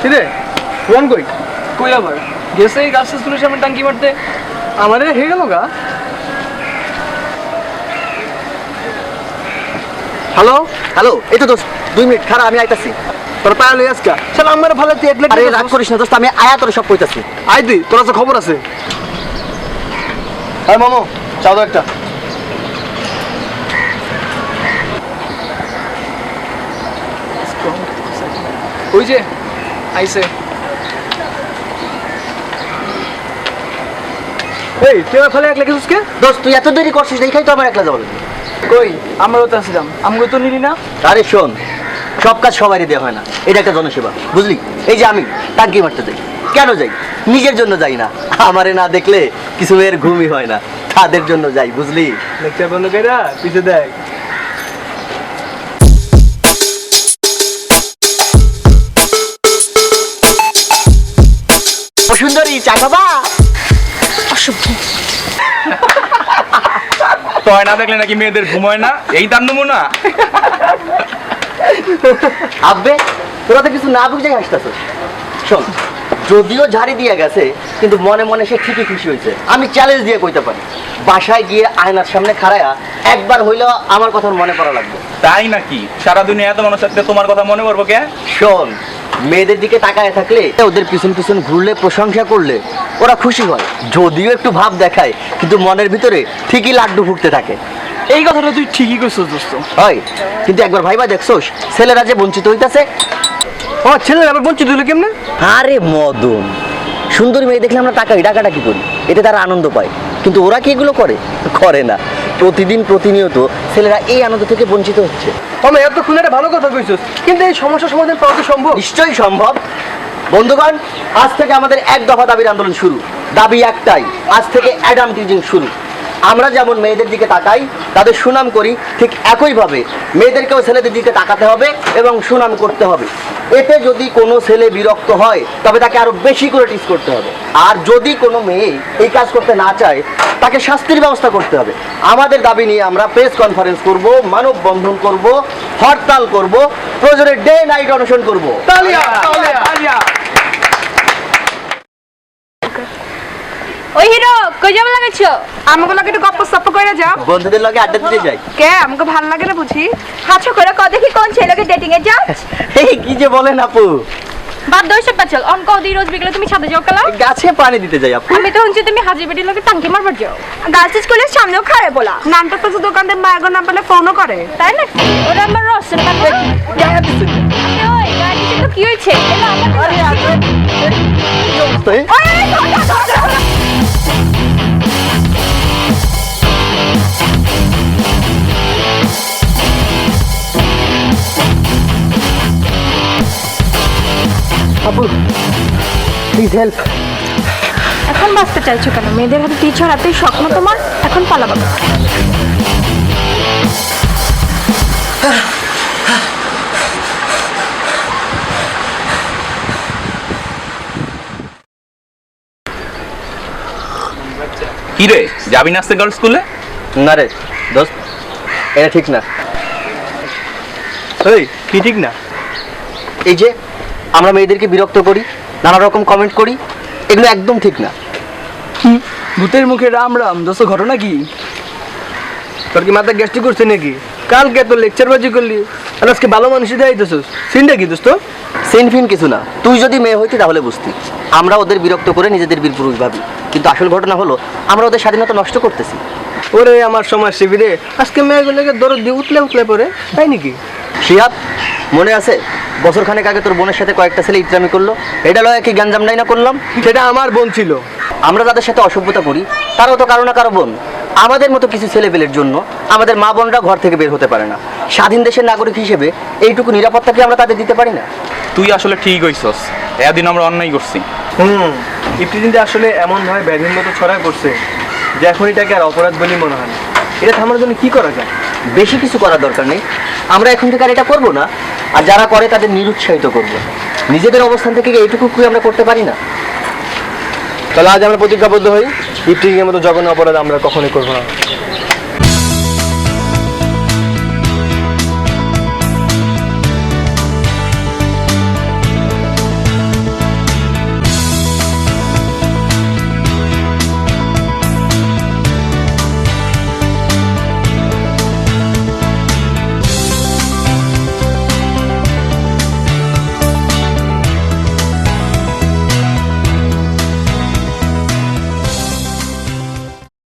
কিরে রোহন কই? কই আবার গেছে এই গাছ স্কুলের সামনে টাঙ্কি মারতে। আমারে হয়ে গেল গা। হ্যালো হ্যালো, এই তো দোস্ত 2 মিনিট খারাপ, আমি আইতাছি। তোর পায়া লই আজকা শালা আমার ভালো তুই একলা। আরে রাগ করিস না দোস্ত, আমি আয়া তোর সব কইতাছি। আই তুই তোর কাছে খবর আছে? হ্যাঁ মামু চাও তো একটা। ওই যে আইছে। এই তুই আমার ফেলে একলা গেছিস কে? দোস্ত তুই এত দেরি করছিস দেখাই তো আমার একলা যাবে। কই আমরাও তো আসছিলাম, আমগো তো নিলি না। আরে শোন, সব কাজ সবারই দেওয়া হয় না, এটা একটা জনসেবা বুঝলি। এই যে আমি টাঙ্কি মারতে যাই, কেন যাই? নিজের জন্য যাই না, আমারে না দেখলে কিছু মেয়ের ঘুমই হয় না, তাদের জন্য যাই বুঝলি। লেকচার বন্ধ কইরা পিছে দেখ। ও সুন্দরী, চা খাবা? তয় না দেখলে নাকি মেয়েদের ঘুম হয় না, এই তার নমুনা। আব্বে তোরা তো কিছু না বুঝে হাসতেছ। শোন, যদিও ঝাড়ি দিয়ে গেছে কিন্তু মনে মনে সে ঠিকই খুশি হয়েছে। আমি চ্যালেঞ্জ দিয়ে কইতে পারি, বাসায় গিয়ে আয়নার সামনে খাড়ায়া একবার হইলেও আমার কথা মনে পড়া লাগবে। তাই নাকি? সারা দুনিয়া এত মানুষ থাকতে তোমার কথা মনে পড়বো কে? শোন, মেয়েদের দিকে তাকায় থাকলে, ওদের পিছন পিছন ঘুরলে, প্রশংসা করলে ওরা খুশি হয়। যদিও একটু ভাব দেখায় কিন্তু মনের ভিতরে ঠিকই লাড্ডু ফুটতে থাকে। এই কথাটা তুই ঠিকই কইছিস দোস্ত। হয় কিন্তু একবার ভাইবা দেখছোস ছেলেরা যে বঞ্চিত হইতাছে। ও ছেলেরা আবার বঞ্চিত হইলো কেমনে? আরে মদন, সুন্দরী মেয়ে দেখলে আমরা ডাকাডাকি করি, এতে তারা আনন্দ পায়। কিন্তু ওরা কি এগুলো করে? করে না। প্রতিদিন প্রতিনিয়ত ছেলেরা এই আনন্দ থেকে বঞ্চিত হচ্ছে। আমি এতক্ষণ একটা ভালো কথা কইছিস, কিন্তু এই সমস্যার সমাধান পাওয়া কি সম্ভব? নিশ্চয়ই সম্ভব। বন্ধুগণ, আজ থেকে আমাদের এক দফা দাবির আন্দোলন শুরু। দাবি একটাই, আজ থেকে অ্যাডাম টিজিং শুরু। আমরা যেমন মেয়েদের দিকে তাকাই, তাদের সুনাম করি, ঠিক একইভাবে মেয়েদেরকেও ছেলেদের দিকে তাকাতে হবে এবং সুনাম করতে হবে। এতে যদি কোনো ছেলে বিরক্ত হয় তবে তাকে আরো বেশি করে টিস করতে হবে। আর যদি কোনো মেয়ে এই কাজ করতে না চায় তাকে শাস্তির ব্যবস্থা করতে হবে। আমাদের দাবি নিয়ে আমরা প্রেস কনফারেন্স করব, মানববন্ধন করব, হরতাল করব, প্রয়োজনে ডে নাইট অনশন করব। তালিয়া তালিয়া তালিয়া। ওই হিরো কই যাবে লাগাইছো? আমাকে লাগে একটু গপ্প সপ্প করে যাও। বন্ধুদের লগে আড্ডা দিতে যাই। কে আমাকে ভাল লাগে না বুঝি? হাঁচো করে ক দেখি কোন ছেলেকে ডেটিং এ যাও। এই কি যে বলেন আপু, বাদ দাও সব পাচল অন কও দি রোজ বিকেলে তুমি ছাদে যাও কালা। গাছে পানি দিতে যাই আপু। আমি তো শুনছি তুমি হাজি বেটি লোকে টাঙ্কি মারবার যাও। গার্লস স্কুলের সামনেও খারে বলা নামটা তো দোকানদার মায়ের নাম পেলে ফোনও করে। তাই না? ওরা আমার রসের কথা। ওই গাড়ি তো কি হইছে? এলা আমাদের আপু প্লিজ হেল্প। এখন বাঁচতে চাইছো কেন? মেয়েদের হাতে টিচার এতই স্বপ্ন তোমার, এখন পালাবা। কি রে, যাবি না আজকে গার্লস স্কুলে? না রে দোস্ত, এটা ঠিক না। এই কি ঠিক না? এই যে আমরা মেয়েদেরকে বিরক্ত করি, নানা রকম কমেন্ট করি, এগুলো একদম ঠিক না। ভূতের মুখে রাম রাম। দোস্ত ঘটনা কি? তোর কি মাথা গ্যাস্ট্রিক করছে নাকি? কালকে তো লেকচার বাজি করলি আর আজকে ভালো মানুষই দেখাইতেছিস। সিনটা কি দোস্ত? সিনফিন কিছু না, তুই যদি মেয়ে হইতি তাহলে বুঝতি। আমরা ওদের বিরক্ত করে নিজেদের বীর পুরুষ ভাবি, কিন্তু আসল ঘটনা হলো আমরা ওদের স্বাধীনতা নষ্ট করতেছি। ওরে আমার সমাজ শিবিরে আজকে মেয়েগুলোকে দরদ দিয়ে উতলে উতলে পড়ে, তাই নাকি? শিহাব, মনে আছে বছরখানেক আগে তোর বোনের সাথে কয়েকটা ছেলে ইত্রামি করলো, এটা লয় কি গ্যাঞ্জাম নাই না করলাম? সেটা আমার বোন ছিল। আমরা যাদের সাথে অসভ্যতা করি তারাও তো কারো না কারো বোন। আমাদের মতো কিছু ছেলেপেলের জন্য আমাদের মা বোনরা ঘর থেকে বের হতে পারে না। স্বাধীন দেশের নাগরিক হিসেবে এইটুকু নিরাপত্তা কি আমরা তাদের দিতে পারি না? তুই আসলে ঠিক হইছস, এদিন আমরা অন্যায় করছি। ইফতিজিনটা আসলে এমনভাবে ব্যাধির মতো ছড়ায় পড়ছে যে এখন এটাকে আর অপরাধ বলেই মনে হয় না। এটা থামার জন্য কি করা যায়? বেশি কিছু করার দরকার নেই, আমরা এখন থেকে আর এটা করবো না। আর যারা করে তাদের নিরুৎসাহিত করব। নিজেদের অবস্থান থেকে এইটুকু কি আমরা করতে পারি না? তাহলে আজ আমরা প্রতিজ্ঞাবদ্ধ হই ইফটিজিং এর মতো জঘন্য অপরাধ আমরা কখনোই করবো না।